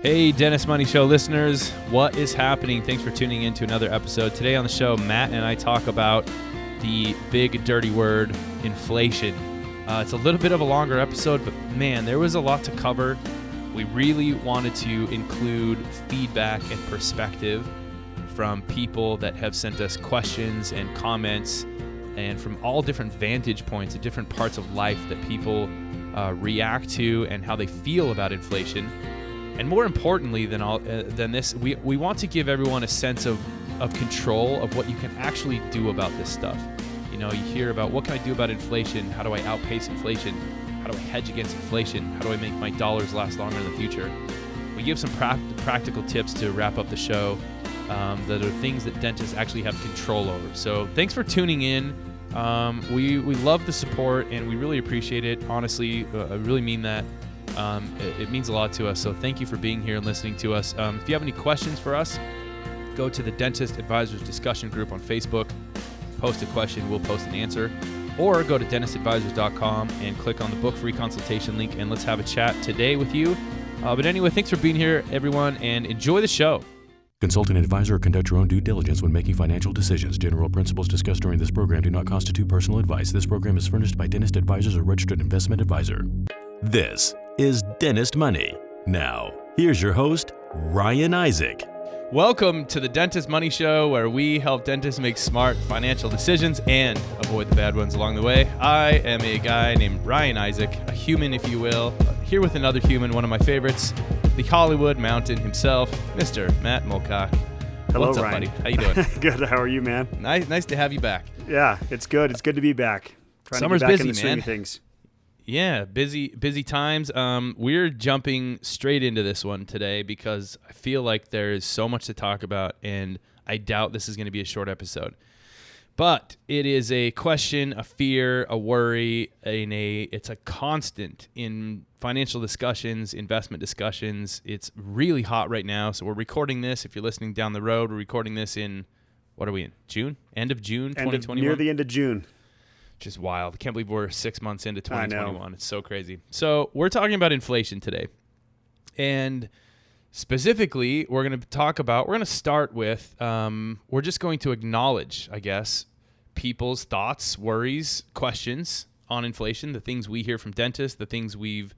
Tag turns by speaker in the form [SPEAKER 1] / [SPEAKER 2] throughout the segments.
[SPEAKER 1] Hey, Dennis Money Show listeners, what is happening? Thanks for tuning in to another episode. Today on the show, Matt and I talk about the big dirty word, inflation. It's a little bit of a longer episode, but man, there was a lot to cover. We really wanted to include feedback and perspective from people that have sent us questions and comments, and from all different vantage points at different parts of life that people react to and how they feel about inflation. And more importantly than this, we want to give everyone a sense of control of what you can actually do about this stuff. You know, you hear about what can I do about inflation? How do I outpace inflation? How do I hedge against inflation? How do I make my dollars last longer in the future? We give some practical tips to wrap up the show that are things that dentists actually have control over. So thanks for tuning in. We love the support and we really appreciate it. Honestly, I really mean that. It means a lot to us, so thank you for being here and listening to us. If you have any questions for us, go to the Dentist Advisors discussion group on Facebook, post a question, we'll post an answer, or go to dentistadvisors.com and click on the book free consultation link, and let's have a chat today with you. But anyway, thanks for being here, everyone, and enjoy the show.
[SPEAKER 2] Consult an advisor or conduct your own due diligence when making financial decisions. General principles discussed during this program do not constitute personal advice. This program is furnished by Dentist Advisors, a registered investment advisor. This is Dentist Money. Now, here's your host, Ryan Isaac.
[SPEAKER 1] Welcome to the Dentist Money Show, where we help dentists make smart financial decisions and avoid the bad ones along the way. I am a guy named Ryan Isaac, a human, if you will, here with another human, one of my favorites, the Hollywood Mountain himself, Mr. Matt Mulcock.
[SPEAKER 3] Hello,
[SPEAKER 1] what's up,
[SPEAKER 3] Ryan.
[SPEAKER 1] buddy? How you doing?
[SPEAKER 3] Good. How are you, man?
[SPEAKER 1] Nice to have you back.
[SPEAKER 3] Yeah, it's good. It's good to be back.
[SPEAKER 1] Summer's
[SPEAKER 3] to be back
[SPEAKER 1] busy,
[SPEAKER 3] in the swing
[SPEAKER 1] man.
[SPEAKER 3] of things.
[SPEAKER 1] Yeah, busy times. We're jumping straight into this one today because I feel like there is so much to talk about, and I doubt this is going to be a short episode. But it is a question, a fear, a worry, it's a constant in financial discussions, investment discussions. It's really hot right now, so we're recording this. If you're listening down the road, we're recording this in, what are we in, June? End of June, 2021?
[SPEAKER 3] Near the end of June.
[SPEAKER 1] Just wild. I can't believe we're 6 months into 2021.
[SPEAKER 3] I know.
[SPEAKER 1] It's so crazy. So we're talking about inflation today. And specifically, we're going to start with, we're just going to acknowledge, I guess, people's thoughts, worries, questions on inflation, the things we hear from dentists, the things we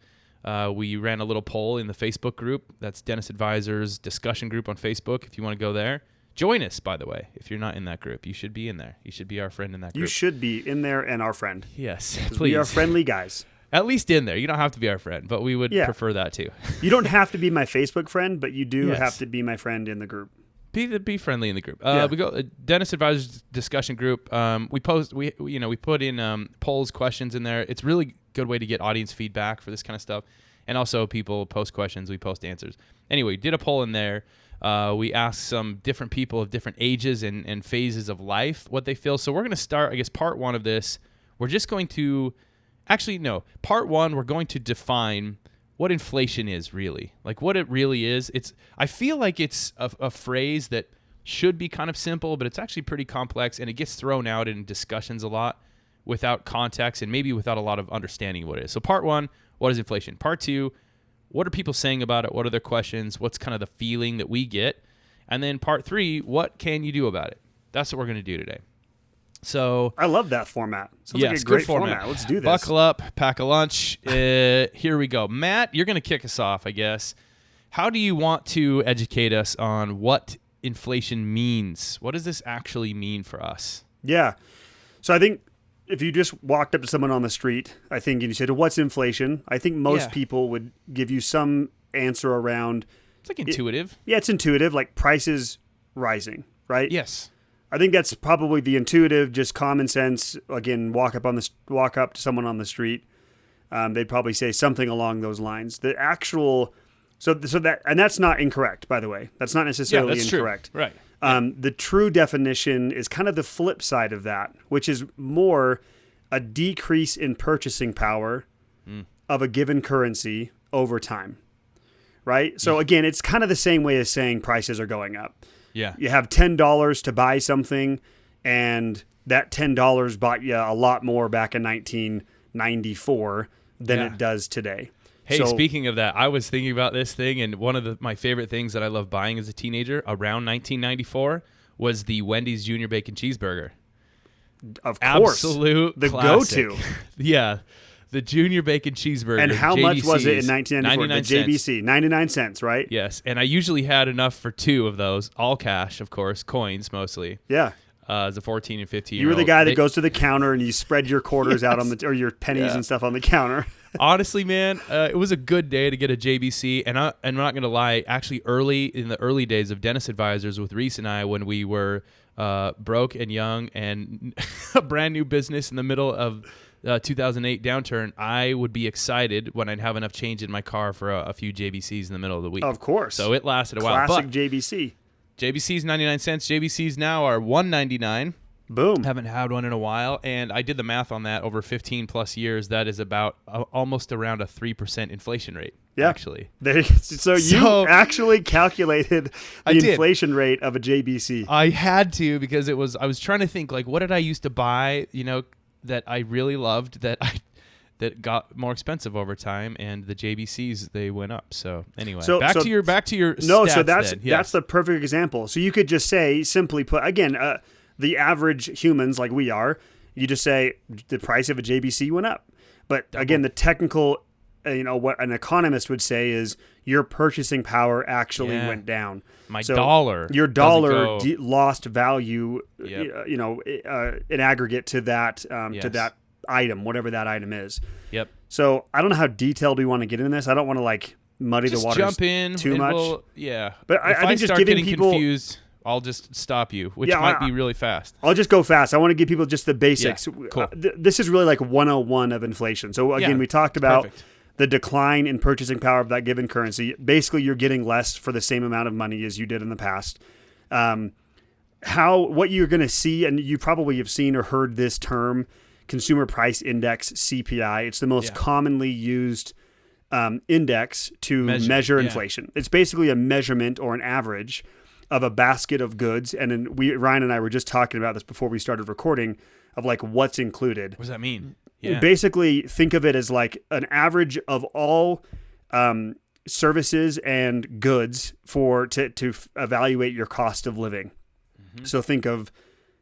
[SPEAKER 1] ran a little poll in the Facebook group. That's Dentist Advisors discussion group on Facebook, if you want to go there. Join us, by the way. If you're not in that group, you should be in there. You should be our friend in that group.
[SPEAKER 3] You should be in there and our friend.
[SPEAKER 1] Yes,
[SPEAKER 3] 'Cause
[SPEAKER 1] please.
[SPEAKER 3] We are friendly guys.
[SPEAKER 1] At least in there. You don't have to be our friend, but we would prefer that too.
[SPEAKER 3] You don't have to be my Facebook friend, but you do
[SPEAKER 1] Yes.
[SPEAKER 3] have to be my friend in the group.
[SPEAKER 1] Be friendly in the group.
[SPEAKER 3] Yeah.
[SPEAKER 1] We go Dentist Advisors discussion group. We put in polls, questions in there. It's really good way to get audience feedback for this kind of stuff, and also people post questions, we post answers. Anyway, did a poll in there. We asked some different people of different ages and phases of life what they feel. So we're going to start, I guess, part one of this. We're just going to, part one, we're going to define what inflation is really, like what it really is. I feel like it's a phrase that should be kind of simple, but it's actually pretty complex, and it gets thrown out in discussions a lot without context and maybe without a lot of understanding of what it is. So part one, what is inflation? Part two, what are people saying about it? What are their questions? What's kind of the feeling that we get? And then part three, what can you do about it? That's what we're going to do today. So
[SPEAKER 3] I love that format. Sounds like a
[SPEAKER 1] good
[SPEAKER 3] great format. Let's do this.
[SPEAKER 1] Buckle up, pack a lunch. Here we go. Matt, you're going to kick us off, I guess. How do you want to educate us on what inflation means? What does this actually mean for us?
[SPEAKER 3] Yeah. So I think if you just walked up to someone on the street, I think, and you said, what's inflation? I think most people would give you some answer around.
[SPEAKER 1] It's like intuitive.
[SPEAKER 3] It's intuitive, like prices rising, right?
[SPEAKER 1] Yes.
[SPEAKER 3] I think that's probably the intuitive, just common sense. Again, walk up to someone on the street. They'd probably say something along those lines. The actual, and that's not incorrect, by the way. That's not necessarily incorrect.
[SPEAKER 1] True. Right.
[SPEAKER 3] The true definition is kind of the flip side of that, which is more a decrease in purchasing power of a given currency over time, right? So again, it's kind of the same way as saying prices are going up.
[SPEAKER 1] Yeah.
[SPEAKER 3] You have $10 to buy something, and that $10 bought you a lot more back in 1994 than it does today.
[SPEAKER 1] Hey,
[SPEAKER 3] So-
[SPEAKER 1] speaking of that, I was thinking about this thing, and one of my favorite things that I love buying as a teenager around 1994 was the Wendy's Junior Bacon Cheeseburger.
[SPEAKER 3] Of course.
[SPEAKER 1] Absolute
[SPEAKER 3] The
[SPEAKER 1] classic.
[SPEAKER 3] go-to.
[SPEAKER 1] Yeah. The Junior Bacon Cheeseburger.
[SPEAKER 3] And how much was it in
[SPEAKER 1] JBC's,
[SPEAKER 3] 1994?
[SPEAKER 1] 99
[SPEAKER 3] The
[SPEAKER 1] cents.
[SPEAKER 3] JBC, 99 cents, right?
[SPEAKER 1] Yes, and I usually had enough for 2 of those, all cash, of course, coins mostly.
[SPEAKER 3] Yeah.
[SPEAKER 1] As a 14 and 15
[SPEAKER 3] You were the guy that goes to the counter and you spread your quarters out on the or your pennies and stuff on the counter.
[SPEAKER 1] Honestly, man, it was a good day to get a JBC, and I'm not gonna lie. Actually, in the early days of Dentist Advisors with Reese and I, when we were broke and young and a brand new business in the middle of 2008 downturn, I would be excited when I'd have enough change in my car for a few JBCs in the middle of the week.
[SPEAKER 3] Of course.
[SPEAKER 1] So it lasted a while.
[SPEAKER 3] Classic
[SPEAKER 1] But
[SPEAKER 3] JBC.
[SPEAKER 1] JBC's 99 cents. JBCs now are $1.99.
[SPEAKER 3] Boom.
[SPEAKER 1] Haven't had one in a while, and I did the math on that over 15 plus years. That is about almost around a 3% inflation rate.
[SPEAKER 3] Yeah.
[SPEAKER 1] Actually.
[SPEAKER 3] So you actually calculated the inflation rate of a JBC.
[SPEAKER 1] I had to, because I was trying to think, like, what did I used to buy, that I really loved that got more expensive over time, and the JBCs, they went up. So anyway, back to your
[SPEAKER 3] no.
[SPEAKER 1] Stats
[SPEAKER 3] So
[SPEAKER 1] then.
[SPEAKER 3] that's the perfect example. So you could just say, simply put, again, the average humans like we are, you just say the price of a JBC went up. But again, the technical, what an economist would say is your purchasing power actually went down. Your dollar lost value, in aggregate to that item, whatever that item is.
[SPEAKER 1] Yep.
[SPEAKER 3] So I don't know how detailed we want to get into this. I don't want to muddy the waters
[SPEAKER 1] jump in
[SPEAKER 3] too much.
[SPEAKER 1] But
[SPEAKER 3] I think just
[SPEAKER 1] start
[SPEAKER 3] giving
[SPEAKER 1] getting
[SPEAKER 3] people
[SPEAKER 1] confused, I'll just stop you, which might be really fast.
[SPEAKER 3] I'll just go fast. I want to give people just the basics.
[SPEAKER 1] Yeah, cool.
[SPEAKER 3] This is really like 101 of inflation. So again, we talked about the decline in purchasing power of that given currency. Basically, you're getting less for the same amount of money as you did in the past. What you're going to see, and you probably have seen or heard this term, Consumer Price Index, CPI. It's the most commonly used index to measure inflation. It's basically a measurement or an average of a basket of goods. And then Ryan and I were just talking about this before we started recording, of what's included.
[SPEAKER 1] What does that mean? Yeah.
[SPEAKER 3] Basically, think of it as like an average of all services and goods to evaluate your cost of living. Mm-hmm. So think of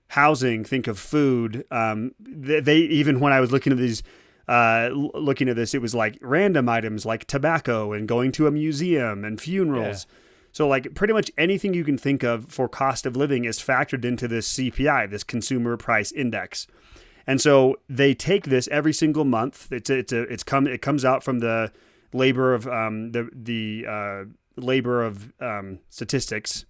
[SPEAKER 3] housing, think of food. They even, when I was looking at these, it was like random items like tobacco and going to a museum and funerals. Yeah. So pretty much anything you can think of for cost of living is factored into this CPI, this Consumer Price Index. And so they take this every single month. It comes out from the labor of labor of statistics.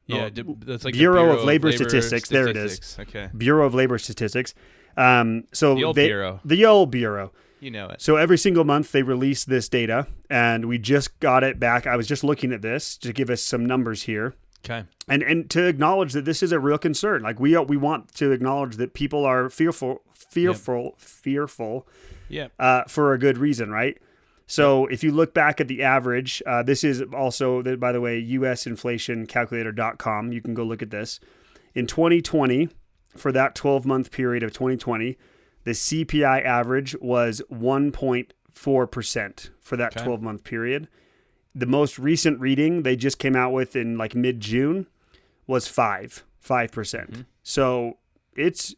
[SPEAKER 1] Yeah, that's like
[SPEAKER 3] Bureau of Labor Statistics. There it is.
[SPEAKER 1] Okay.
[SPEAKER 3] Bureau of Labor Statistics.
[SPEAKER 1] The old bureau.
[SPEAKER 3] The old bureau.
[SPEAKER 1] You know it.
[SPEAKER 3] So every single month they release this data, and we just got it back. I was just looking at this to give us some numbers here.
[SPEAKER 1] Okay.
[SPEAKER 3] And to acknowledge that this is a real concern. We want to acknowledge that people are fearful for a good reason, right? So if you look back at the average, this is also, by the way, usinflationcalculator.com. You can go look at this. In 2020, for that 12-month period of 2020, the CPI average was 1.4% for that 12-month period. The most recent reading they just came out with in mid-June was 5%. Mm-hmm. So it's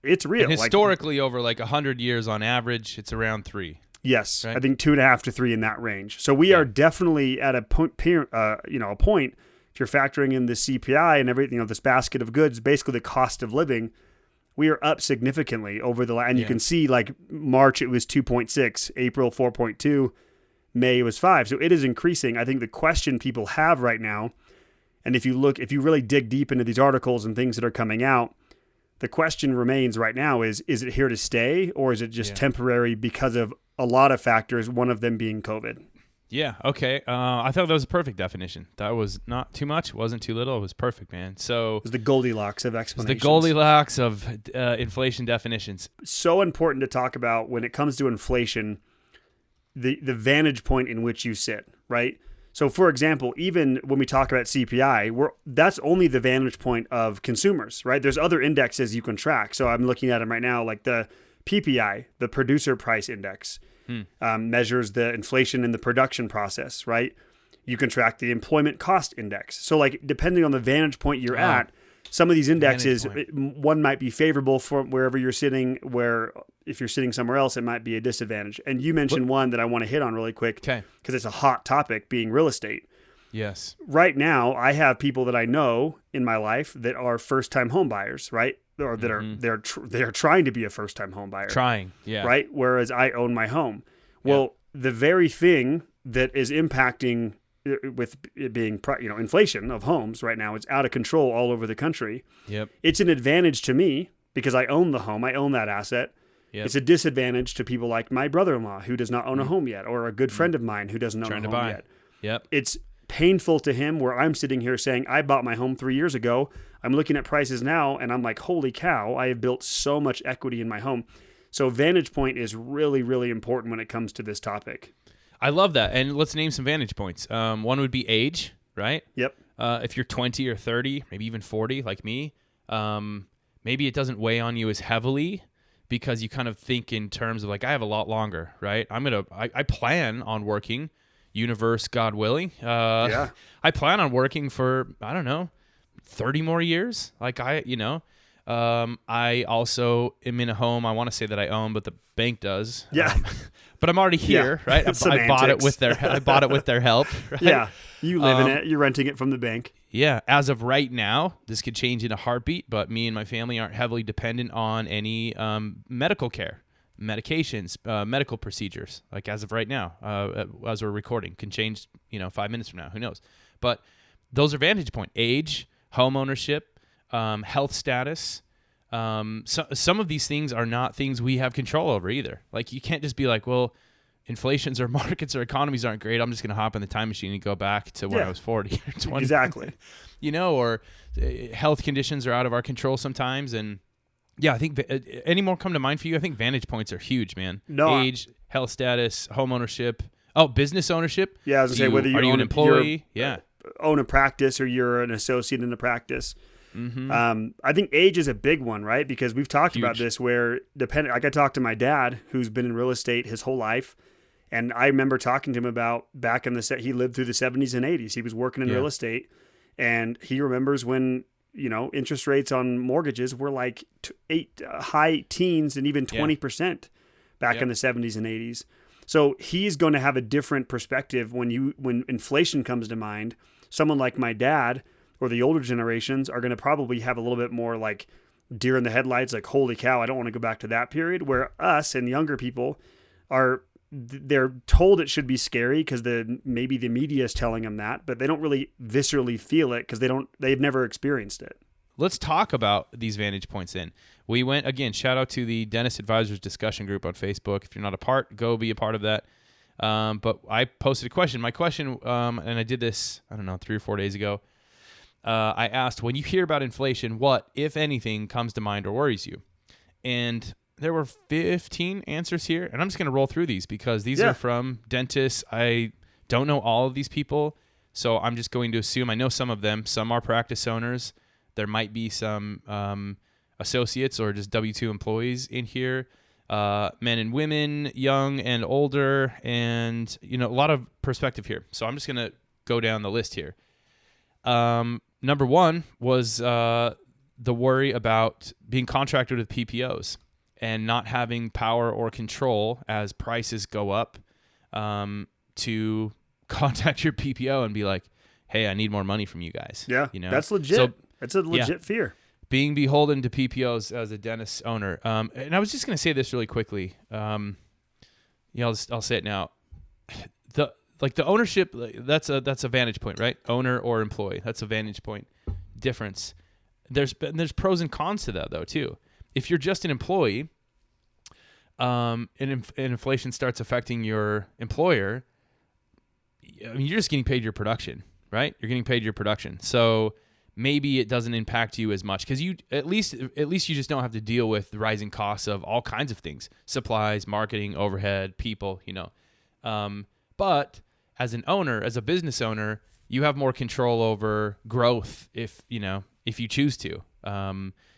[SPEAKER 3] real.
[SPEAKER 1] And historically, over 100 years on average, it's around 3.
[SPEAKER 3] Yes,
[SPEAKER 1] right?
[SPEAKER 3] I think 2.5 to 3 in that range. So we are definitely at a point. If you're factoring in the CPI and everything, this basket of goods, basically the cost of living, we are up significantly over the. And you can see March it was 2.6, April 4.2, May was 5. So it is increasing. I think the question people have right now, and if you really dig deep into these articles and things that are coming out, the question remains right now is it here to stay, or is it just temporary because of a lot of factors, one of them being COVID?
[SPEAKER 1] Yeah, okay. I thought that was a perfect definition. That was not too much, wasn't too little. It was perfect, man. So
[SPEAKER 3] it was the Goldilocks of explanations.
[SPEAKER 1] The Goldilocks of inflation definitions.
[SPEAKER 3] So important to talk about when it comes to inflation, the vantage point in which you sit, right? So, for example, even when we talk about CPI, that's only the vantage point of consumers, right? There's other indexes you can track. So I'm looking at them right now, like the PPI, the Producer Price Index. measures the inflation in the production process, right? You can track the employment cost index. So like depending on the vantage point you're at, some of these indexes, one might be favorable for wherever you're sitting, where if you're sitting somewhere else, it might be a disadvantage. And you mentioned one that I want to hit on really quick because it's a hot topic, being real estate.
[SPEAKER 1] Yes.
[SPEAKER 3] Right now, I have people that I know in my life that are first-time home buyers, right? Or that they're trying to be a first-time home buyer. Right? Whereas I own my home. Well, the very thing that is impacting with it being, inflation of homes right now, it's out of control all over the country.
[SPEAKER 1] Yep.
[SPEAKER 3] It's an advantage to me because I own the home. I own that asset. Yep. It's a disadvantage to people like my brother-in-law who does not own a home yet, or a good friend of mine who doesn't own a home yet.
[SPEAKER 1] Yep.
[SPEAKER 3] It's painful to him where I'm sitting here saying, I bought my home 3 years ago. I'm looking at prices now and I'm like, holy cow, I have built so much equity in my home. So vantage point is really, really important when it comes to this topic.
[SPEAKER 1] I love that. And let's name some vantage points. One would be age, right?
[SPEAKER 3] Yep.
[SPEAKER 1] If you're 20 or 30, maybe even 40 like me, maybe it doesn't weigh on you as heavily because you kind of think in terms of like, I have a lot longer, right? I plan on working, universe, God willing. I plan on working for, 30 more years. Like I also am in a home I want to say that I own, but the bank does.
[SPEAKER 3] Yeah.
[SPEAKER 1] But I'm already here, right? I bought it with their help. Right?
[SPEAKER 3] Yeah. You live in it. You're renting it from the bank.
[SPEAKER 1] Yeah. As of right now, this could change in a heartbeat, but me and my family aren't heavily dependent on any medical care, medications, medical procedures. Like as of right now, as we're recording, can change, 5 minutes from now. Who knows? But those are vantage point: age, home ownership, health status. Some of these things are not things we have control over either. Like you can't just be like, well, inflations or markets or economies aren't great. I'm just going to hop in the time machine and go back to when I was 40 or 20.
[SPEAKER 3] Exactly.
[SPEAKER 1] Or health conditions are out of our control sometimes. And yeah, I think any more come to mind for you? I think vantage points are huge, man.
[SPEAKER 3] No,
[SPEAKER 1] age, health status, home ownership. Business ownership.
[SPEAKER 3] Yeah, I was going to say whether
[SPEAKER 1] you an employee,
[SPEAKER 3] own a practice or you're an associate in a practice. Mm-hmm. I think age is a big one, right? Because we've talked about this where like I talked to my dad who's been in real estate his whole life. And I remember talking to him about back in he lived through the 70s and 80s. He was working in real estate and he remembers when, interest rates on mortgages were like high teens and even 20% back in the 70s and 80s. So he's going to have a different perspective when inflation comes to mind. Someone like my dad or the older generations are going to probably have a little bit more like deer in the headlights, like, holy cow, I don't want to go back to that period, where us and younger people they're told it should be scary because maybe the media is telling them that, but they don't really viscerally feel it because they've never experienced it.
[SPEAKER 1] Let's talk about these vantage points then. We went, again, shout out to the Dentist Advisors discussion group on Facebook. If you're not a part, go be a part of that. But I posted a question. My question, and I did this, 3 or 4 days ago. I asked, when you hear about inflation, what, if anything, comes to mind or worries you? And there were 15 answers here. And I'm just going to roll through these because these are from dentists. I don't know all of these people. So I'm just going to assume I know some of them. Some are practice owners. There might be some associates or just W-2 employees in here, men and women, young and older, and a lot of perspective here. So I'm just going to go down the list here. Number one was the worry about being contracted with PPOs and not having power or control as prices go up to contact your PPO and be like, hey, I need more money from you guys.
[SPEAKER 3] Yeah, that's legit.
[SPEAKER 1] So,
[SPEAKER 3] that's a legit fear.
[SPEAKER 1] Being beholden to PPOs as a dentist owner. And I was just going to say this really quickly. I'll say it now. The ownership, that's a vantage point, right? Owner or employee, that's a vantage point difference. There's pros and cons to that though too. If you're just an employee, and inflation starts affecting your employer, you're just getting paid your production, right? You're getting paid your production. So maybe it doesn't impact you as much because you at least you just don't have to deal with the rising costs of all kinds of things: supplies, marketing, overhead, people. But as an owner, as a business owner, you have more control over growth if you choose to.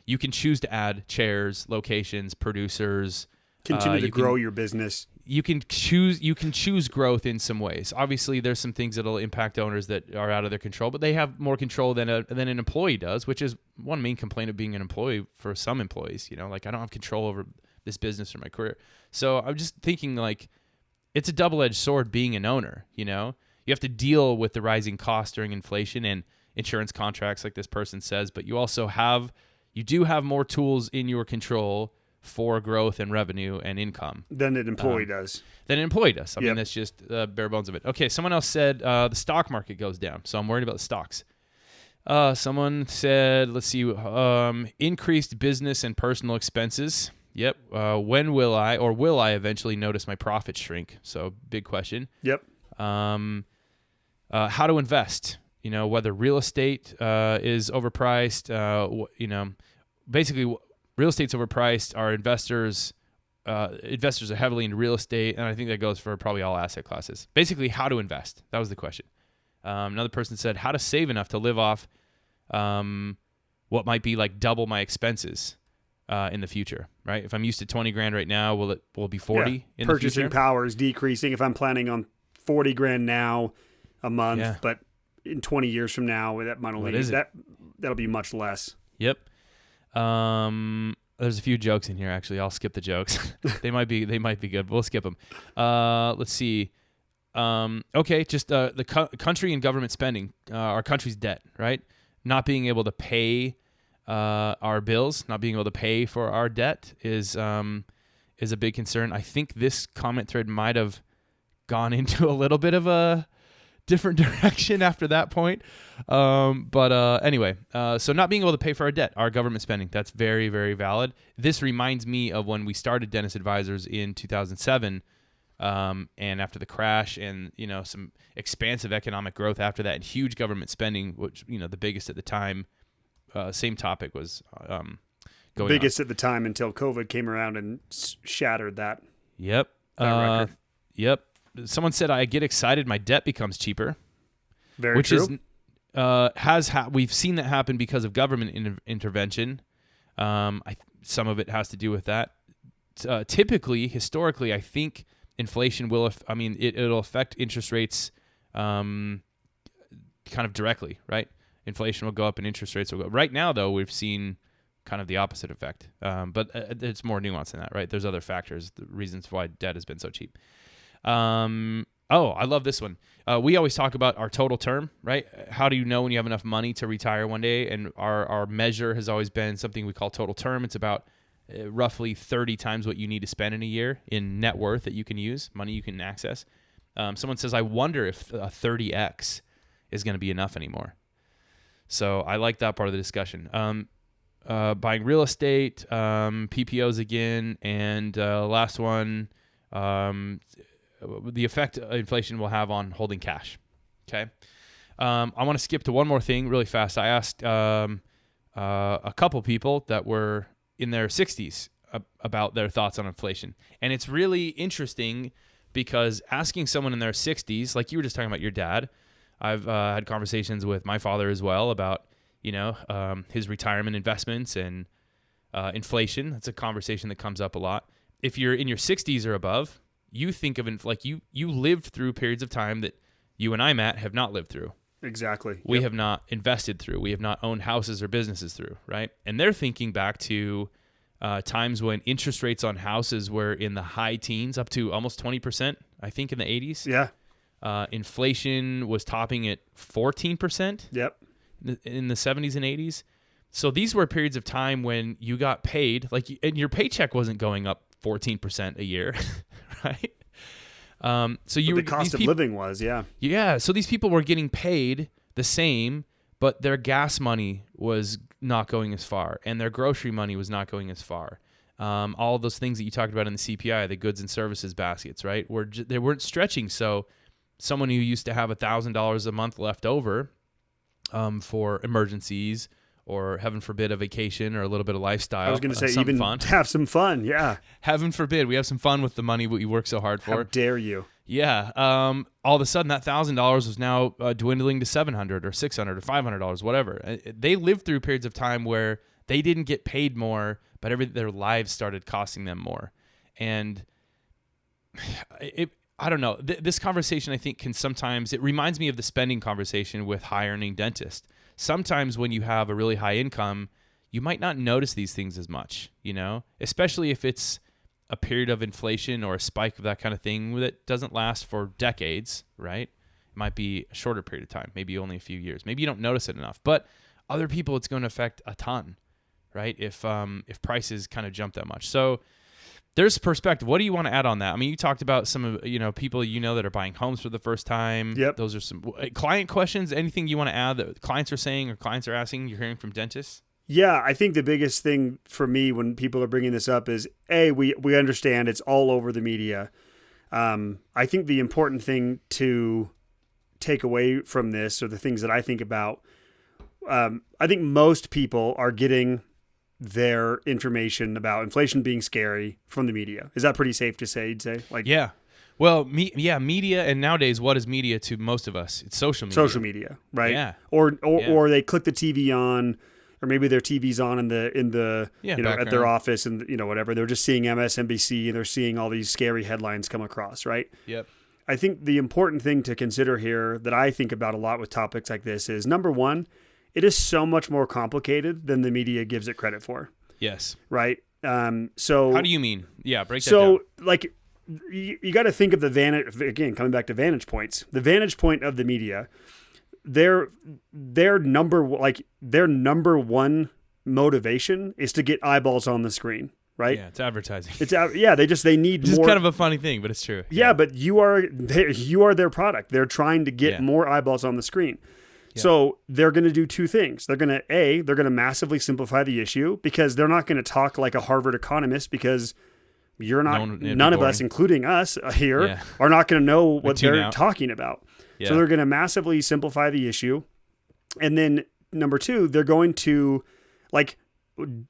[SPEAKER 1] You can choose to add chairs, locations, producers,
[SPEAKER 3] Continue to grow your business.
[SPEAKER 1] You can choose growth in some ways. Obviously, there's some things that'll impact owners that are out of their control, but they have more control than an employee does, which is one main complaint of being an employee for some employees. You know, like I don't have control over this business or my career. So I'm just thinking like it's a double-edged sword being an owner. You know, you have to deal with the rising costs during inflation and insurance contracts, like this person says, but you also do have more tools in your control for growth and revenue and income
[SPEAKER 3] than an employee does.
[SPEAKER 1] I mean, that's just bare bones of it. Okay, someone else said the stock market goes down, so I'm worried about the stocks. Someone said, let's see, increased business and personal expenses. Yep. When will I eventually notice my profits shrink? So big question.
[SPEAKER 3] Yep.
[SPEAKER 1] How to invest? You know, whether real estate is overpriced. You know, basically. Real estate's overpriced. Our investors are heavily into real estate, and I think that goes for probably all asset classes. Basically, how to invest. That was the question. Another person said how to save enough to live off what might be like double my expenses in the future. Right? If I'm used to 20 grand right now, will it be 40 in the future?
[SPEAKER 3] Purchasing power is decreasing. If I'm planning on 40 grand now a month, but in 20 years from now, that might only that'll be much less.
[SPEAKER 1] Yep. There's a few jokes in here. Actually, I'll skip the jokes. they might be good. We'll skip them. Let's see. Okay, just the country and government spending, our country's debt, right? Not being able to pay our bills, not being able to pay for our debt is a big concern. I think this comment thread might have gone into a little bit of a different direction after that point. Anyway, so not being able to pay for our debt, our government spending, that's very, very valid. This reminds me of when we started Dennis Advisors in 2007, and after the crash and, you know, some expansive economic growth after that and huge government spending, which, you know, the biggest at the time, same topic was going
[SPEAKER 3] biggest
[SPEAKER 1] on.
[SPEAKER 3] At the time until COVID came around and shattered that.
[SPEAKER 1] Yep.
[SPEAKER 3] That record.
[SPEAKER 1] Yep. Someone said, I get excited, my debt becomes cheaper.
[SPEAKER 3] Very true.
[SPEAKER 1] We've seen that happen because of government intervention. Some of it has to do with that. Typically, historically, I think inflation it'll affect interest rates kind of directly, right? Inflation will go up and interest rates will go up. Right now, though, we've seen kind of the opposite effect. But it's more nuanced than that, right? There's other factors, the reasons why debt has been so cheap. I love this one. We always talk about our total term, right? How do you know when you have enough money to retire one day? And our measure has always been something we call total term. It's about roughly 30 times what you need to spend in a year in net worth that you can use, money you can access. Someone says, I wonder if a 30x is going to be enough anymore. So I like that part of the discussion. Buying real estate, PPOs again, and last one, the effect inflation will have on holding cash. Okay. I want to skip to one more thing really fast. I asked a couple people that were in their 60s about their thoughts on inflation. And it's really interesting because asking someone in their 60s, like you were just talking about your dad, I've had conversations with my father as well about, you know, his retirement investments and inflation. That's a conversation that comes up a lot. If you're in your 60s or above, you think of it like you lived through periods of time that you and I, Matt, have not lived through.
[SPEAKER 3] Exactly.
[SPEAKER 1] We have not invested through. We have not owned houses or businesses through, right? And they're thinking back to times when interest rates on houses were in the high teens, up to almost 20%, I think, in the 80s.
[SPEAKER 3] Yeah.
[SPEAKER 1] Inflation was topping at 14%.
[SPEAKER 3] Yep.
[SPEAKER 1] In the 70s and 80s. So these were periods of time when you got paid, and your paycheck wasn't going up 14% a year, right?
[SPEAKER 3] The cost of living was, yeah.
[SPEAKER 1] Yeah, so these people were getting paid the same, but their gas money was not going as far, and their grocery money was not going as far. All of those things that you talked about in the CPI, the goods and services baskets, right? They weren't stretching. So someone who used to have $1,000 a month left over for emergencies, or heaven forbid, a vacation or a little bit of lifestyle.
[SPEAKER 3] I was going to say, even fun. Have some fun, yeah.
[SPEAKER 1] Heaven forbid, we have some fun with the money we work so hard for.
[SPEAKER 3] How dare you?
[SPEAKER 1] Yeah. All of a sudden, that $1,000 was now dwindling to $700 or $600 or $500, whatever. They lived through periods of time where they didn't get paid more, but their lives started costing them more. And I don't know. This conversation, I think, it reminds me of the spending conversation with high-earning dentists. Sometimes when you have a really high income, you might not notice these things as much, especially if it's a period of inflation or a spike of that kind of thing that doesn't last for decades, right? It might be a shorter period of time, maybe only a few years. Maybe you don't notice it enough. But other people, it's going to affect a ton, right? If prices kind of jump that much. So there's perspective. What do you want to add on that? I mean, you talked about some of people that are buying homes for the first time.
[SPEAKER 3] Yep.
[SPEAKER 1] Those are some client questions. Anything you want to add that clients are saying or clients are asking? You're hearing from dentists.
[SPEAKER 3] Yeah, I think the biggest thing for me when people are bringing this up is we understand it's all over the media. I think the important thing to take away from this, or the things that I think about, I think most people are getting their information about inflation being scary from the media. Is that pretty safe to say? You'd say,
[SPEAKER 1] yeah. Well, media, and nowadays, what is media to most of us? It's social media.
[SPEAKER 3] Social media, right?
[SPEAKER 1] Yeah.
[SPEAKER 3] Or they click the TV on, or maybe their TV's on in the
[SPEAKER 1] background.
[SPEAKER 3] At their office, and whatever. They're just seeing MSNBC and they're seeing all these scary headlines come across, right?
[SPEAKER 1] Yep.
[SPEAKER 3] I think the important thing to consider here that I think about a lot with topics like this is, number one, it is so much more complicated than the media gives it credit for.
[SPEAKER 1] Yes.
[SPEAKER 3] Right. So
[SPEAKER 1] how do you mean? Yeah, break that down.
[SPEAKER 3] So you got to think of the coming back to vantage points. The vantage point of the media, their number one motivation is to get eyeballs on the screen, right?
[SPEAKER 1] Yeah, it's advertising.
[SPEAKER 3] They need
[SPEAKER 1] Just
[SPEAKER 3] more.
[SPEAKER 1] Kind of a funny thing, but it's true.
[SPEAKER 3] Yeah, but you are their product. They're trying to get more eyeballs on the screen. Yeah. So they're going to do two things. They're going to massively simplify the issue, because they're not going to talk like a Harvard economist, because you're not, none of us, including us here, are not going to know what they're talking about. Yeah. So they're going to massively simplify the issue. And then number two, they're going to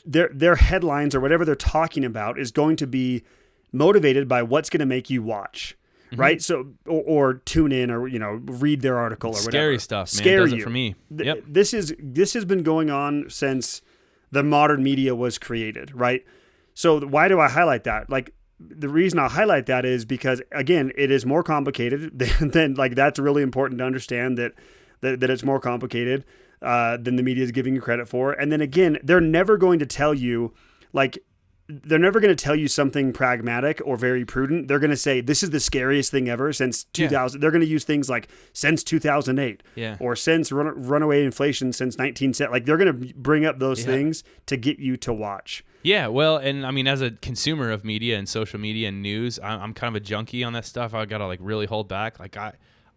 [SPEAKER 3] their headlines or whatever they're talking about is going to be motivated by what's going to make you watch. Mm-hmm. Right. So, or tune in, or, read their article or whatever.
[SPEAKER 1] Scary stuff, man.
[SPEAKER 3] Scare
[SPEAKER 1] Does
[SPEAKER 3] you.
[SPEAKER 1] It for me. Yep.
[SPEAKER 3] This has been going on since the modern media was created. Right. So why do I highlight that? The reason I highlight that is because, again, it is more complicated than that's really important to understand that it's more complicated than the media is giving you credit for. And then again, they're never going to tell you something pragmatic or very prudent. They're going to say, this is the scariest thing ever since 2000. Yeah. They're going to use things like since 2008 or since runaway inflation since 1970. They're going to bring up those things to get you to watch. Yeah,
[SPEAKER 1] well, and I mean, as a consumer of media and social media and news, I'm kind of a junkie on that stuff. I got to really hold back.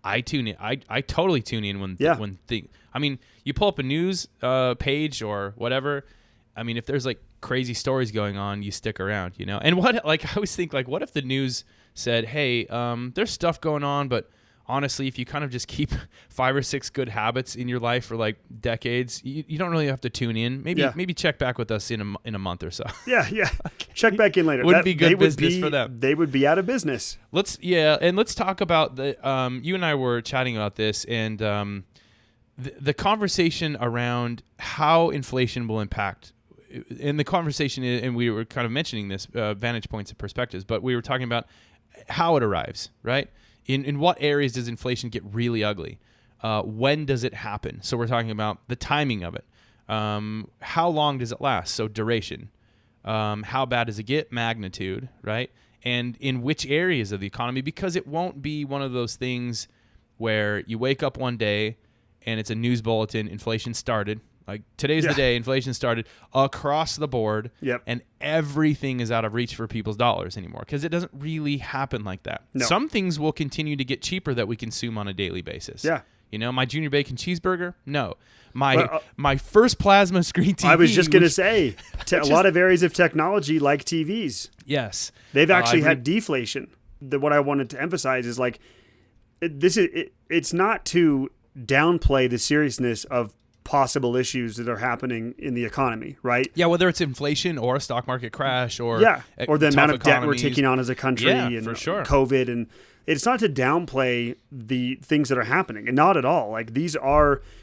[SPEAKER 1] I tune in. I totally tune in when I mean, you pull up a news page or whatever. I mean, if there's crazy stories going on, you stick around, And what I always think, what if the news said, hey, there's stuff going on, but honestly, if you kind of just keep 5 or 6 good habits in your life for decades, you don't really have to tune in. Maybe check back with us in a month or so.
[SPEAKER 3] Yeah. Check back in later.
[SPEAKER 1] Wouldn't be good business for them.
[SPEAKER 3] They would be out of business.
[SPEAKER 1] Let's talk about the. You and I were chatting about this, and the conversation around how inflation will impact. In the conversation, and we were kind of mentioning this vantage points and perspectives, but we were talking about how it arrives, right? In what areas does inflation get really ugly? When does it happen? So we're talking about the timing of it. How long does it last? So duration. How bad does it get? Magnitude, right? And in which areas of the economy? Because it won't be one of those things where you wake up one day and it's a news bulletin, inflation started. Today's the day inflation started across the board, and everything is out of reach for people's dollars anymore, because it doesn't really happen like that. No. Some things will continue to get cheaper that we consume on a daily basis. Yeah. My junior bacon cheeseburger? No. My first plasma screen TV.
[SPEAKER 3] I was just going to say, a lot of areas of technology like TVs.
[SPEAKER 1] Yes.
[SPEAKER 3] They've actually had deflation. What I wanted to emphasize is it's not to downplay the seriousness of possible issues that are happening in the economy, right?
[SPEAKER 1] Yeah, whether it's inflation or a stock market crash or
[SPEAKER 3] the amount of debt we're taking on as a country and
[SPEAKER 1] for sure.
[SPEAKER 3] COVID and it's not to downplay the things that are happening, and not at all. Like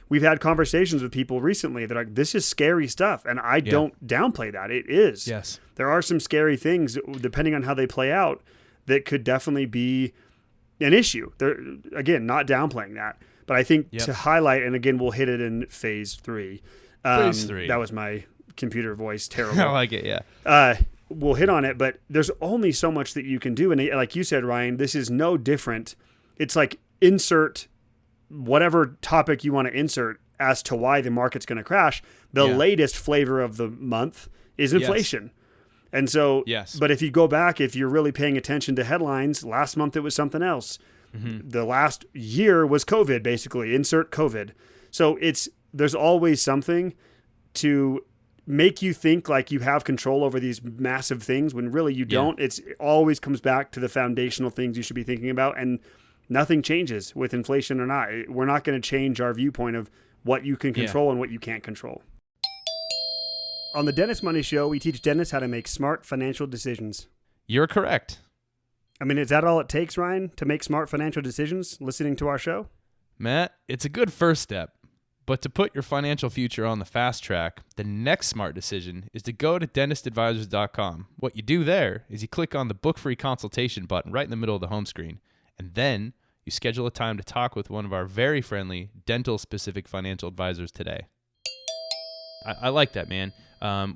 [SPEAKER 3] we've had conversations with people recently that are like, this is scary stuff. And I don't downplay that. It is.
[SPEAKER 1] Yes.
[SPEAKER 3] There are some scary things, depending on how they play out, that could definitely be an issue. Again, not downplaying that. But I think to highlight, and again, we'll hit it in phase 3.
[SPEAKER 1] Phase 3.
[SPEAKER 3] That was my computer voice. Terrible.
[SPEAKER 1] I like it, yeah.
[SPEAKER 3] We'll hit on it, but there's only so much that you can do. And like you said, Ryan, this is no different. It's like insert whatever topic you want to insert as to why the market's going to crash. The latest flavor of the month is inflation. Yes. And so, but if you go back, if you're really paying attention to headlines, last month it was something else. Mm-hmm. The last year was COVID, basically. Insert COVID. So there's always something to make you think like you have control over these massive things when really you don't. It always comes back to the foundational things you should be thinking about, and nothing changes with inflation or not. We're not going to change our viewpoint of what you can control and what you can't control. On the Dennis Money Show, we teach dentists how to make smart financial decisions.
[SPEAKER 1] You're correct.
[SPEAKER 3] I mean, is that all it takes, Ryan, to make smart financial decisions, listening to our show?
[SPEAKER 1] Matt, it's a good first step. But to put your financial future on the fast track, the next smart decision is to go to dentistadvisors.com. What you do there is you click on the book free consultation button right in the middle of the home screen, and then you schedule a time to talk with one of our very friendly dental-specific financial advisors today. I like that, man.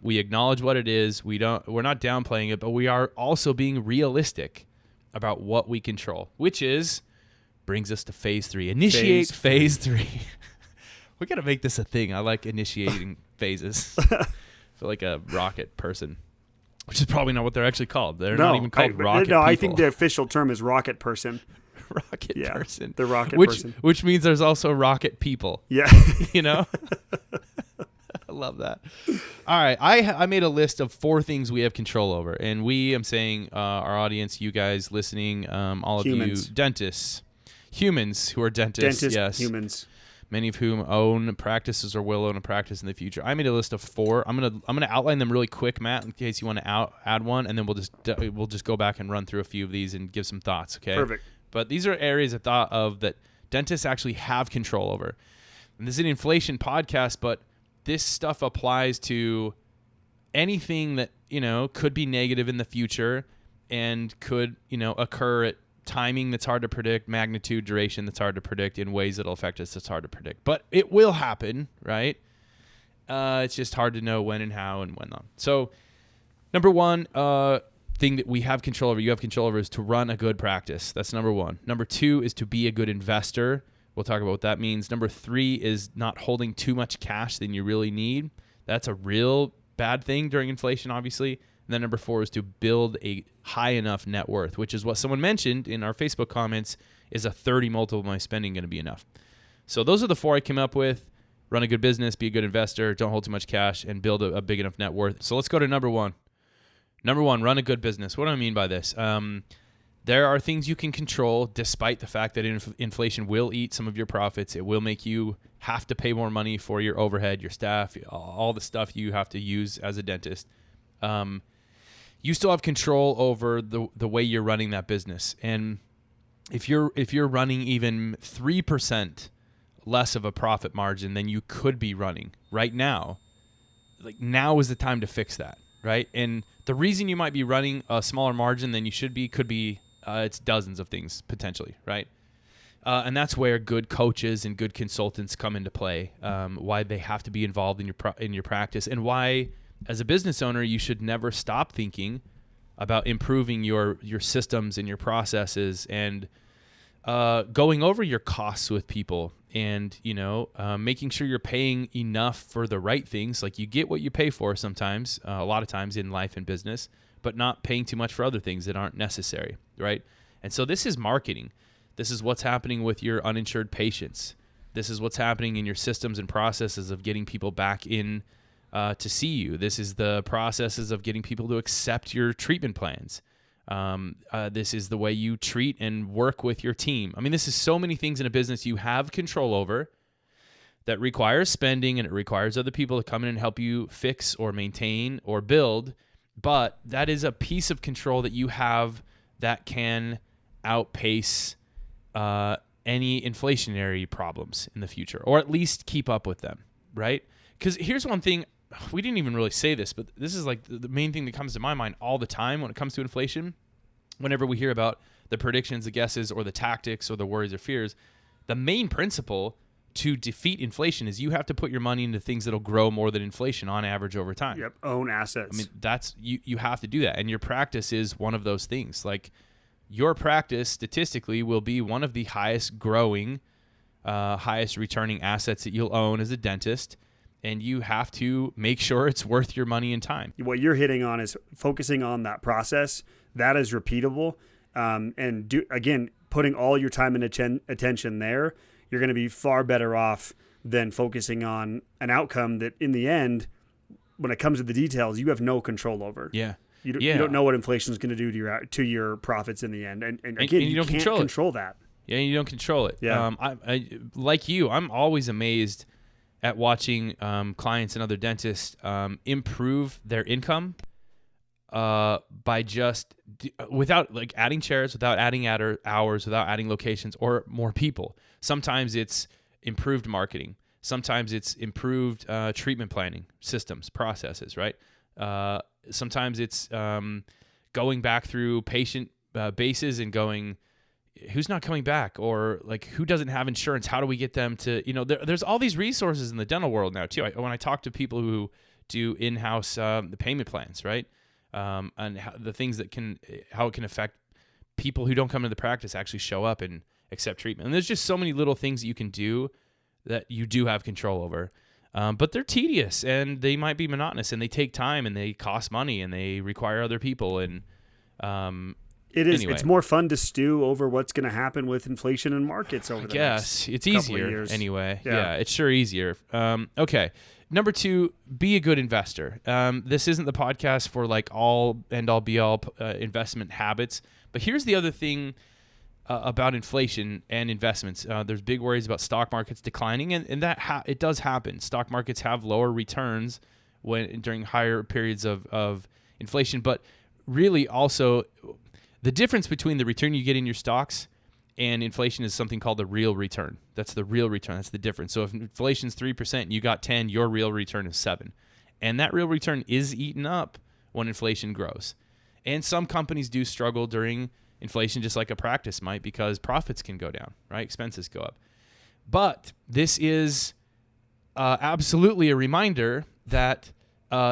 [SPEAKER 1] We acknowledge what it is. We're not downplaying it, but we are also being realistic about what we control, which brings us to phase 3. Initiate phase 3. We got to make this a thing. I like initiating phases. I feel like a rocket person, which is probably not what they're actually called. They're not even called rocket people.
[SPEAKER 3] I think the official term is rocket person.
[SPEAKER 1] Rocket person.
[SPEAKER 3] The rocket person.
[SPEAKER 1] Which means there's also rocket people.
[SPEAKER 3] Yeah.
[SPEAKER 1] You know? I love that. All right. I made a list of 4 things we have control over. And I'm saying our audience, you guys listening, all of
[SPEAKER 3] humans.
[SPEAKER 1] You dentists. Humans who are dentists. Yes.
[SPEAKER 3] Humans.
[SPEAKER 1] Many of whom own practices or will own a practice in the future. I made a list of 4. I'm gonna outline them really quick, Matt, in case you want to add one, and then we'll just go back and run through a few of these and give some thoughts. Okay.
[SPEAKER 3] Perfect.
[SPEAKER 1] But these are areas I thought of that dentists actually have control over. And this is an inflation podcast, but this stuff applies to anything that could be negative in the future and could occur at timing that's hard to predict, magnitude, duration that's hard to predict, in ways that'll affect us that's hard to predict. But it will happen, right? It's just hard to know when and how and when not. So number 1 thing that we have control over, you have control over, is to run a good practice. That's number 1. Number 2 is to be a good investor. We'll talk about what that means. Number 3 is not holding too much cash than you really need. That's a real bad thing during inflation, obviously. And then number 4 is to build a high enough net worth, which is what someone mentioned in our Facebook comments. Is a 30 multiple of my spending going to be enough? So those are the 4 I came up with. Run a good business, be a good investor, don't hold too much cash, and build a big enough net worth. So let's go to number 1. Number 1, run a good business. What do I mean by this? There are things you can control despite the fact that inflation will eat some of your profits. It will make you have to pay more money for your overhead, your staff, all the stuff you have to use as a dentist. You still have control over the way you're running that business. And if you're running even 3% less of a profit margin than you could be running right now, like now is the time to fix that, right? And the reason you might be running a smaller margin than you should be could be it's dozens of things potentially, right? And that's where good coaches and good consultants come into play. Why they have to be involved in your practice, and why, as a business owner, you should never stop thinking about improving your systems and your processes, and going over your costs with people, and making sure you're paying enough for the right things. Like, you get what you pay for sometimes, a lot of times in life and business, but not paying too much for other things that aren't necessary, right? And so this is marketing. This is what's happening with your uninsured patients. This is what's happening in your systems and processes of getting people back in to see you. This is the processes of getting people to accept your treatment plans. This is the way you treat and work with your team. I mean, this is so many things in a business you have control over that requires spending, and it requires other people to come in and help you fix or maintain or build. But that is a piece of control that you have that can outpace any inflationary problems in the future, or at least keep up with them, right? Because here's one thing, we didn't even really say this, but this is like the main thing that comes to my mind all the time when it comes to inflation. Whenever we hear about the predictions, the guesses, or the tactics, or the worries or fears, the main principle to defeat inflation is you have to put your money into things that'll grow more than inflation on average over time.
[SPEAKER 3] Yep, own assets.
[SPEAKER 1] I mean, that's you have to do that, and your practice is one of those things. Like, your practice statistically will be one of the highest growing, highest returning assets that you'll own as a dentist, and you have to make sure it's worth your money and time.
[SPEAKER 3] What you're hitting on is focusing on that process that is repeatable, and again, putting all your time and attention there. You're going to be far better off than focusing on an outcome that, in the end, when it comes to the details, you have no control over.
[SPEAKER 1] Yeah.
[SPEAKER 3] You don't know what inflation is going to do to your profits in the end, and again, you can't control that.
[SPEAKER 1] Yeah, you don't control it.
[SPEAKER 3] Yeah.
[SPEAKER 1] I like you, I'm always amazed at watching clients and other dentists improve their income by just without like adding chairs, without adding hours, without adding locations or more people. Sometimes it's improved marketing. Sometimes it's improved treatment planning systems, processes, right? Sometimes it's going back through patient bases and going, who's not coming back, or like who doesn't have insurance? How do we get them to, there's all these resources in the dental world now too. When I talk to people who do in-house the payment plans, right? And the things how it can affect people who don't come into the practice actually show up and accept treatment. And there's just so many little things that you can do that you do have control over. But they're tedious and they might be monotonous and they take time and they cost money and they require other people. And
[SPEAKER 3] it is.
[SPEAKER 1] Anyway.
[SPEAKER 3] It's more fun to stew over what's going to happen with inflation and markets over the next
[SPEAKER 1] it's
[SPEAKER 3] couple
[SPEAKER 1] easier
[SPEAKER 3] of years.
[SPEAKER 1] Anyway.
[SPEAKER 3] Yeah.
[SPEAKER 1] It's sure easier. Okay. Number 2, be a good investor. This isn't the podcast for like all end all be all investment habits, but here's the other thing about inflation and investments. There's big worries about stock markets declining, and that it does happen. Stock markets have lower returns during higher periods of inflation, but really also the difference between the return you get in your stocks and inflation is something called the real return. That's the real return. That's the difference. So if inflation's 3% and you got 10, your real return is 7. And that real return is eaten up when inflation grows. And some companies do struggle during inflation, just like a practice might, because profits can go down, right? Expenses go up. But this is absolutely a reminder that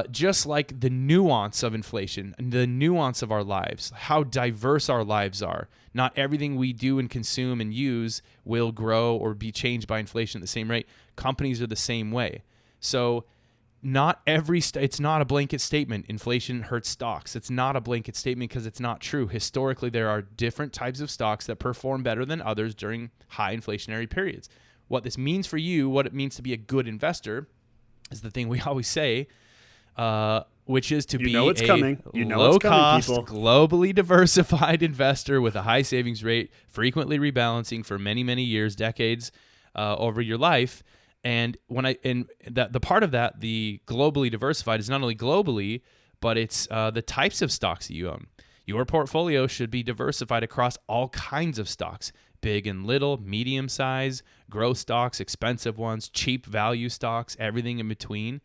[SPEAKER 1] just like the nuance of inflation, the nuance of our lives, how diverse our lives are, not everything we do and consume and use will grow or be changed by inflation at the same rate. Companies are the same way. So not every it's not a blanket statement. Inflation hurts stocks. It's not a blanket statement because it's not true. Historically, there are different types of stocks that perform better than others during high inflationary periods. What this means for you, what it means to be a good investor, is the thing we always say, which is to be a low-cost, globally diversified investor with a high savings rate, frequently rebalancing for many, many years, decades over your life. And the part of that, the globally diversified, is not only globally, but it's the types of stocks that you own. Your portfolio should be diversified across all kinds of stocks, big and little, medium size, growth stocks, expensive ones, cheap value stocks, everything in between.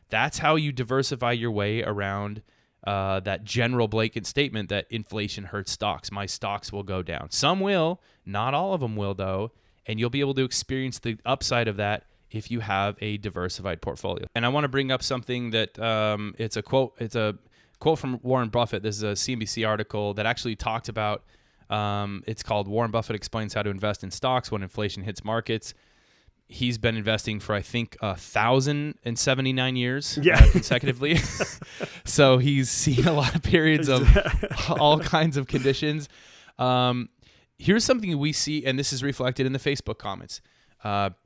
[SPEAKER 1] That's how you diversify your way around that general blanket statement that inflation hurts stocks. My stocks will go down. Some will, not all of them will though, and you'll be able to experience the upside of that if you have a diversified portfolio. And I want to bring up something that it's a quote from Warren Buffett. This is a CNBC article that actually talked about, it's called Warren Buffett Explains How to Invest in Stocks When Inflation Hits Markets. He's been investing for, I think, 1,079 years consecutively. So he's seen a lot of periods of all kinds of conditions. Here's something we see, and this is reflected in the Facebook comments.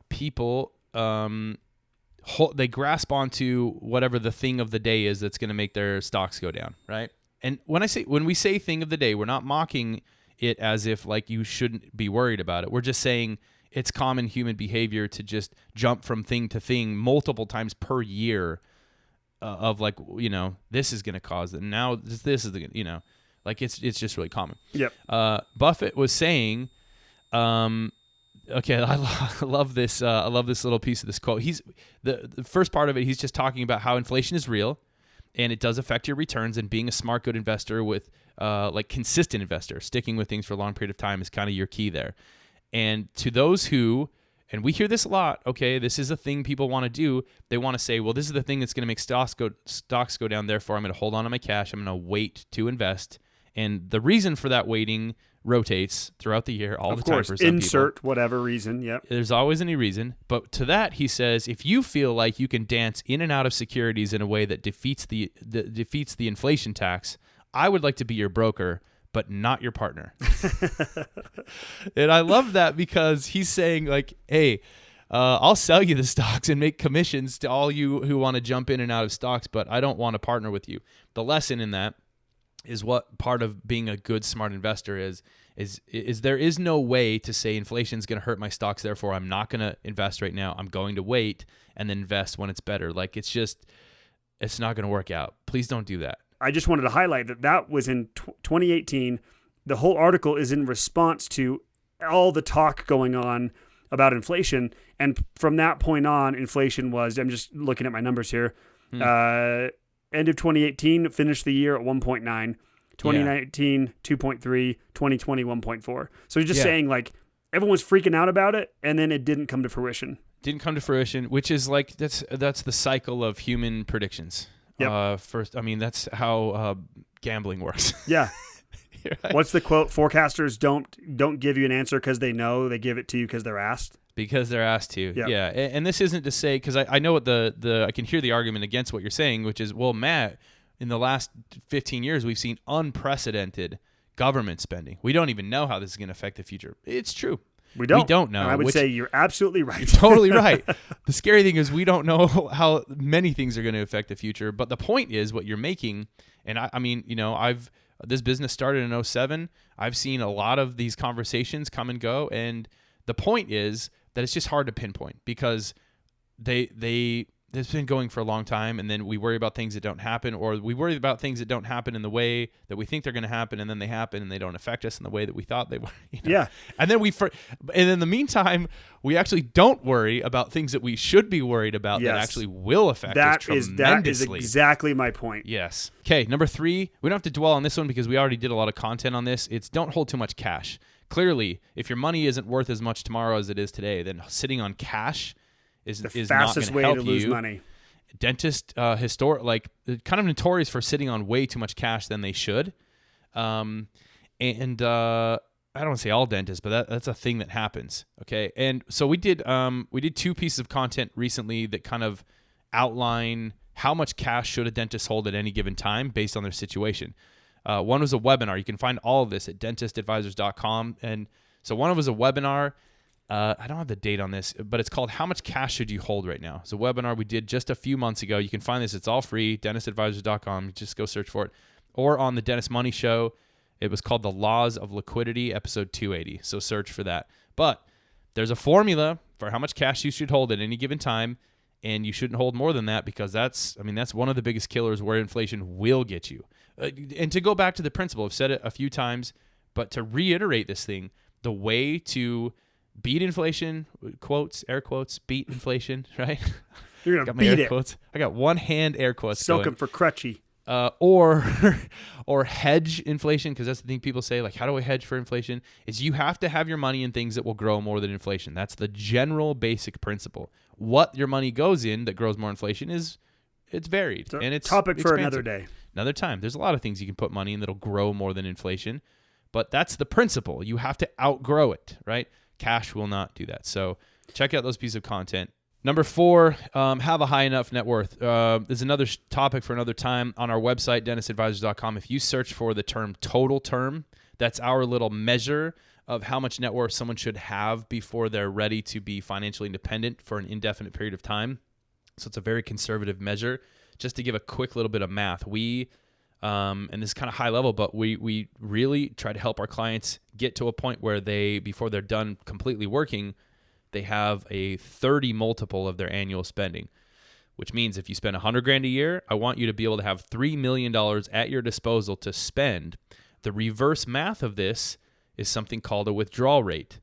[SPEAKER 1] People, they grasp onto whatever the thing of the day is that's going to make their stocks go down, right? And when we say thing of the day, we're not mocking it as if like you shouldn't be worried about it. We're just saying it's common human behavior to just jump from thing to thing multiple times per year of like, this is going to cause it. Now this is the, Like it's just really common.
[SPEAKER 3] Yep.
[SPEAKER 1] Buffett was saying, okay, I love this. I love this little piece of this quote. He's the first part of it. He's just talking about how inflation is real, and it does affect your returns. And being a smart, good investor with like consistent investor, sticking with things for a long period of time is kind of your key there. And to those who, and we hear this a lot, okay, this is a thing people want to do. They want to say, well, this is the thing that's going to make stocks go down. Therefore, I'm going to hold on to my cash. I'm going to wait to invest. And the reason for that waiting rotates throughout the year all the time for some
[SPEAKER 3] insert
[SPEAKER 1] people.
[SPEAKER 3] Whatever reason. Yep.
[SPEAKER 1] There's always any reason. But to that, he says, if you feel like you can dance in and out of securities in a way that defeats the inflation tax, I would like to be your broker, but not your partner. And I love that because he's saying like, hey, I'll sell you the stocks and make commissions to all you who want to jump in and out of stocks, but I don't want to partner with you. The lesson in that is what part of being a good, smart investor is there is no way to say inflation is going to hurt my stocks, therefore I'm not going to invest right now. I'm going to wait and then invest when it's better. Like it's not going to work out. Please don't do that.
[SPEAKER 3] I just wanted to highlight that was in 2018. The whole article is in response to all the talk going on about inflation. And from that point on, inflation was, I'm just looking at my numbers here, end of 2018, finished the year at 1.9, 2019, 2.3, 2020, 1.4. So he's just saying like everyone's freaking out about it, and then it didn't come to fruition.
[SPEAKER 1] Didn't come to fruition, which is like, that's the cycle of human predictions.
[SPEAKER 3] Yep.
[SPEAKER 1] That's how gambling works.
[SPEAKER 3] Yeah.
[SPEAKER 1] Right?
[SPEAKER 3] What's the quote? Forecasters don't give you an answer because they know. They give it to you because they're asked.
[SPEAKER 1] Because they're asked to.
[SPEAKER 3] Yep.
[SPEAKER 1] Yeah. And this isn't to say, because I know what I can hear the argument against what you're saying, which is, well, Matt, in the last 15 years, we've seen unprecedented government spending. We don't even know how this is going to affect the future. It's true.
[SPEAKER 3] We don't
[SPEAKER 1] know.
[SPEAKER 3] And I would say you're absolutely right.
[SPEAKER 1] You're totally right. The scary thing is we don't know how many things are going to affect the future. But the point is what you're making. And this business started in 2007. I've seen a lot of these conversations come and go. And the point is that it's just hard to pinpoint because it's been going for a long time, and then we worry about things that don't happen, or we worry about things that don't happen in the way that we think they're going to happen, and then they happen and they don't affect us in the way that we thought they were.
[SPEAKER 3] Yeah.
[SPEAKER 1] And then in the meantime, we actually don't worry about things that we should be worried about that actually will affect us tremendously.
[SPEAKER 3] That is exactly my point.
[SPEAKER 1] Yes. Okay, number 3, we don't have to dwell on this one because we already did a lot of content on this. It's don't hold too much cash. Clearly, if your money isn't worth as much tomorrow as it is today, then sitting on cash is not going to help you. The fastest way to lose money. Dentists, kind of notorious for sitting on way too much cash than they should. I don't want to say all dentists, but that's a thing that happens. Okay. And so we did 2 pieces of content recently that kind of outline how much cash should a dentist hold at any given time based on their situation. One was a webinar. You can find all of this at dentistadvisors.com. And so one was a webinar. I don't have the date on this, but it's called How Much Cash Should You Hold Right Now? It's a webinar we did just a few months ago. You can find this. It's all free, dentistadvisors.com. Just go search for it. Or on the Dennis Money Show, it was called The Laws of Liquidity, episode 280. So search for that. But there's a formula for how much cash you should hold at any given time, and you shouldn't hold more than that because that's one of the biggest killers where inflation will get you. And to go back to the principle, I've said it a few times, but to reiterate this thing, the way to beat inflation, quotes, air quotes, beat inflation, right?
[SPEAKER 3] You're going to beat it.
[SPEAKER 1] Quotes. I got one hand air quotes
[SPEAKER 3] Soak
[SPEAKER 1] going.
[SPEAKER 3] them for crutchy.
[SPEAKER 1] Or hedge inflation, because that's the thing people say, like, how do I hedge for inflation? Is you have to have your money in things that will grow more than inflation. That's the general basic principle. What your money goes in that grows more inflation it's varied. And it's
[SPEAKER 3] topic for
[SPEAKER 1] expansive.
[SPEAKER 3] another day.
[SPEAKER 1] Another time. There's a lot of things you can put money in that'll grow more than inflation, but that's the principle. You have to outgrow it, right? Cash will not do that. So check out those pieces of content. Number 4, have a high enough net worth. There's another topic for another time on our website, dentistadvisors.com. If you search for the term total term, that's our little measure of how much net worth someone should have before they're ready to be financially independent for an indefinite period of time. So it's a very conservative measure. Just to give a quick little bit of math, we, and this is kind of high level, but we really try to help our clients get to a point where before they're done completely working, they have a 30 multiple of their annual spending, which means if you spend $100,000 a year, I want you to be able to have $3 million at your disposal to spend The reverse math of this is something called a withdrawal rate.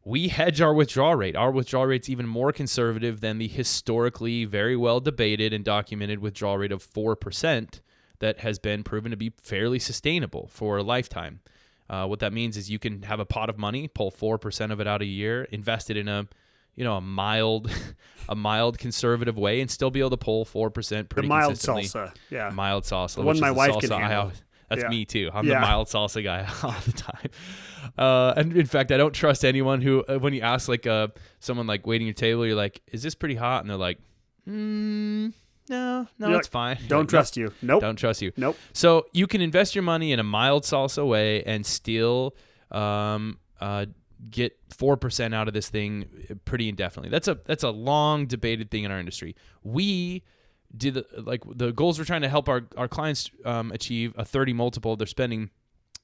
[SPEAKER 1] We hedge our withdrawal rate. Our withdrawal rate's even more conservative than the historically very well debated and documented withdrawal rate of 4% that has been proven to be fairly sustainable for a lifetime. What that means is you can have a pot of money, pull 4% of it out a year, invest it in a mild conservative way, and still be able to pull 4% pretty consistently.
[SPEAKER 3] The mild salsa, yeah.
[SPEAKER 1] Mild salsa.
[SPEAKER 3] The one my wife can handle.
[SPEAKER 1] That's me too. I'm the mild salsa guy all the time. And in fact, I don't trust anyone who, when you ask like someone like waiting your table, you're like, "Is this pretty hot?" And they're like, "No, it's fine."
[SPEAKER 3] Don't trust you. Nope.
[SPEAKER 1] Don't trust you.
[SPEAKER 3] Nope.
[SPEAKER 1] So you can invest your money in a mild salsa way and still get 4% out of this thing pretty indefinitely. That's a long debated thing in our industry. We did the goals we're trying to help our clients achieve a 30 multiple of their spending.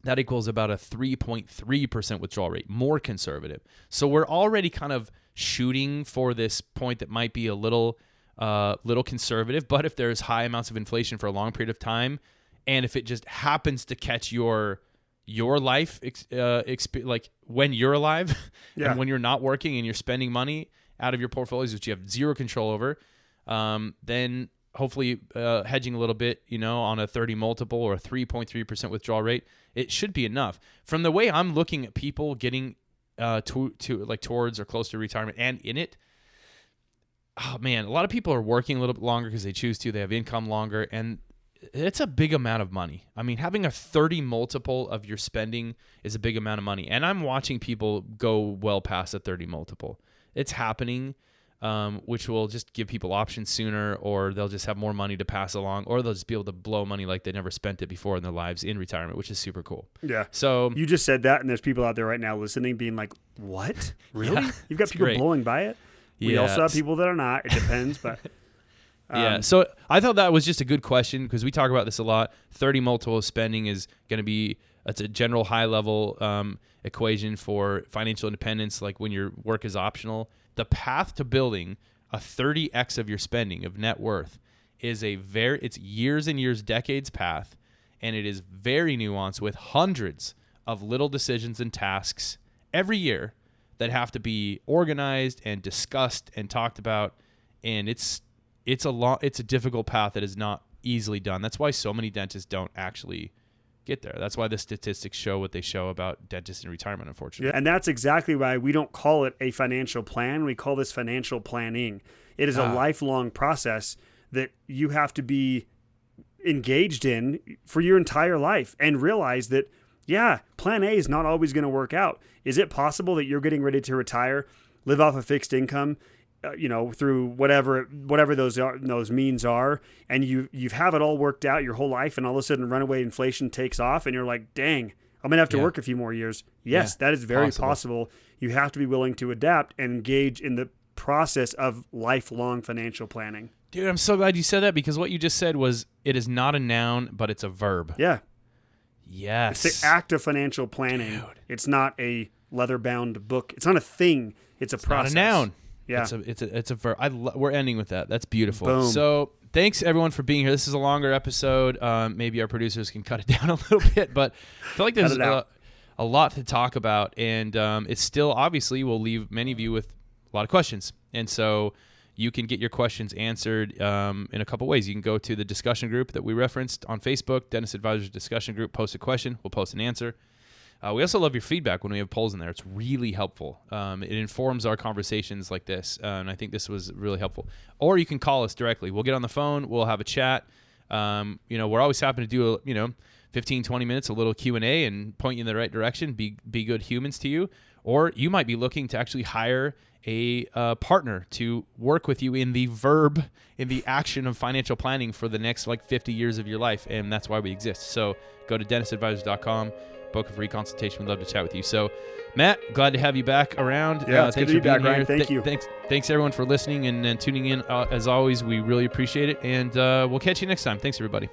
[SPEAKER 1] That equals about a 3.3% withdrawal rate, more conservative. So we're already kind of shooting for this point that might be a little conservative, but if there's high amounts of inflation for a long period of time, and if it just happens to catch your life, like when you're alive and when you're not working and you're spending money out of your portfolios, which you have zero control over, then hopefully hedging a little bit, on a 30 multiple or a 3.3% withdrawal rate, it should be enough. From the way I'm looking at people getting to like towards or close to retirement and in it, oh man, a lot of people are working a little bit longer because they choose to. They have income longer, and it's a big amount of money. I mean, having a 30 multiple of your spending is a big amount of money. And I'm watching people go well past a 30 multiple. It's happening, which will just give people options sooner, or they'll just have more money to pass along, or they'll just be able to blow money like they never spent it before in their lives in retirement, which is super cool.
[SPEAKER 3] Yeah.
[SPEAKER 1] So
[SPEAKER 3] you just said that, and there's people out there right now listening being like, what? Really?
[SPEAKER 1] Yeah,
[SPEAKER 3] You've got people blowing by it? We also have people that are not. It depends, but...
[SPEAKER 1] Yeah, so I thought that was just a good question because we talk about this a lot. 30 multiple of spending is going to be, it's a general high-level equation for financial independence, like when your work is optional. The path to building a 30x of your spending of net worth is it's years and years, decades path, and it is very nuanced with hundreds of little decisions and tasks every year that have to be organized and discussed and talked about, and it's a difficult path that is not easily done. That's why so many dentists don't actually get there. That's why the statistics show what they show about dentists in retirement, unfortunately.
[SPEAKER 3] Yeah, and that's exactly why we don't call it a financial plan. We call this financial planning. It is a lifelong process that you have to be engaged in for your entire life and realize that, plan A is not always going to work out. Is it possible that you're getting ready to retire, live off a fixed income, through whatever those means are, and you have it all worked out your whole life, and all of a sudden runaway inflation takes off, and you're like, dang, I'm gonna have to work a few more years. Yes, that is very possible. You have to be willing to adapt and engage in the process of lifelong financial planning.
[SPEAKER 1] Dude, I'm so glad you said that, because what you just said was, it is not a noun, but it's a verb.
[SPEAKER 3] Yeah.
[SPEAKER 1] Yes.
[SPEAKER 3] It's the act of financial planning. Dude. It's not a leather-bound book. It's not a thing. It's a process.
[SPEAKER 1] Not a noun.
[SPEAKER 3] Yeah.
[SPEAKER 1] It's a verb. We're ending with that. That's beautiful.
[SPEAKER 3] Boom.
[SPEAKER 1] So thanks everyone for being here. This is a longer episode. Maybe our producers can cut it down a little bit, but I feel like there's a lot to talk about, and it's still, obviously, will leave many of you with a lot of questions. And so you can get your questions answered in a couple ways. You can go to the discussion group that we referenced on Facebook, Dentist Advisors Discussion Group, post a question. We'll post an answer. We also love your feedback when we have polls in there. It's really helpful. It informs our conversations like this, and I think this was really helpful. Or you can call us directly. We'll get on the phone. We'll have a chat. We're always happy to do 15, 20 minutes, a little Q&A, and point you in the right direction, be good humans to you. Or you might be looking to actually hire a partner to work with you in the action of financial planning for the next 50 years of your life, and that's why we exist. So go to dentistadvisors.com. book a free consultation. We'd love to chat with you. So, Matt, glad to have you back around.
[SPEAKER 3] Yeah, it's good to be back, Ryan. Thank you.
[SPEAKER 1] Thanks everyone for listening and tuning in. As always, we really appreciate it, and we'll catch you next time. Thanks, everybody.